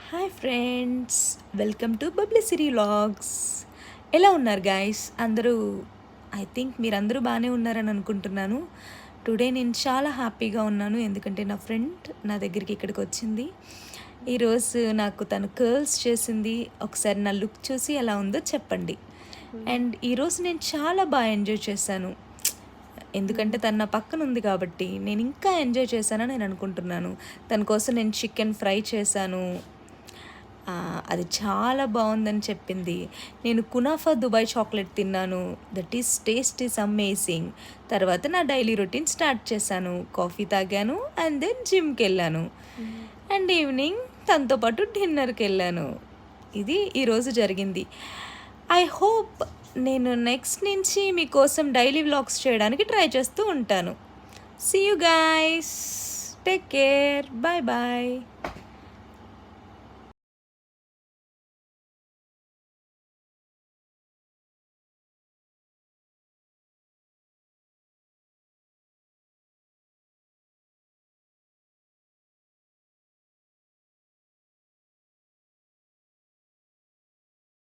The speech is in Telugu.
హాయ్ ఫ్రెండ్స్, వెల్కమ్ టు బబ్లిసిరీ వ్లాగ్స్. ఎలా ఉన్నారు గాయస్ అందరూ? ఐ థింక్ మీరందరూ బాగానే ఉన్నారని అనుకుంటున్నాను. టుడే నేను చాలా హ్యాపీగా ఉన్నాను, ఎందుకంటే నా ఫ్రెండ్ నా దగ్గరికి ఇక్కడికి వచ్చింది. ఈరోజు నాకు తను కర్ల్స్ చేసింది. ఒకసారి నా లుక్ చూసి ఎలా ఉందో చెప్పండి. అండ్ ఈరోజు నేను చాలా బాగా ఎంజాయ్ చేశాను, ఎందుకంటే తను నా పక్కన ఉంది కాబట్టి నేను ఇంకా ఎంజాయ్ చేశానని నేను అనుకుంటున్నాను. తన కోసం నేను చికెన్ ఫ్రై చేశాను, అది చాలా బాగుందని చెప్పింది. నేను కునాఫా దుబాయ్ చాక్లెట్ తిన్నాను, దట్ టేస్ట్ ఈస్ అమేజింగ్. తర్వాత నా డైలీ రొటీన్ స్టార్ట్ చేశాను, కాఫీ తాగాను అండ్ దెన్ జిమ్కి వెళ్ళాను. అండ్ ఈవినింగ్ తనతో పాటు డిన్నర్కి వెళ్ళాను. ఇది ఈరోజు జరిగింది. ఐ హోప్ నేను నెక్స్ట్ నుంచి మీకోసం డైలీ వ్లాగ్స్ చేయడానికి ట్రై చేస్తూ ఉంటాను. See you guys, take care, bye bye.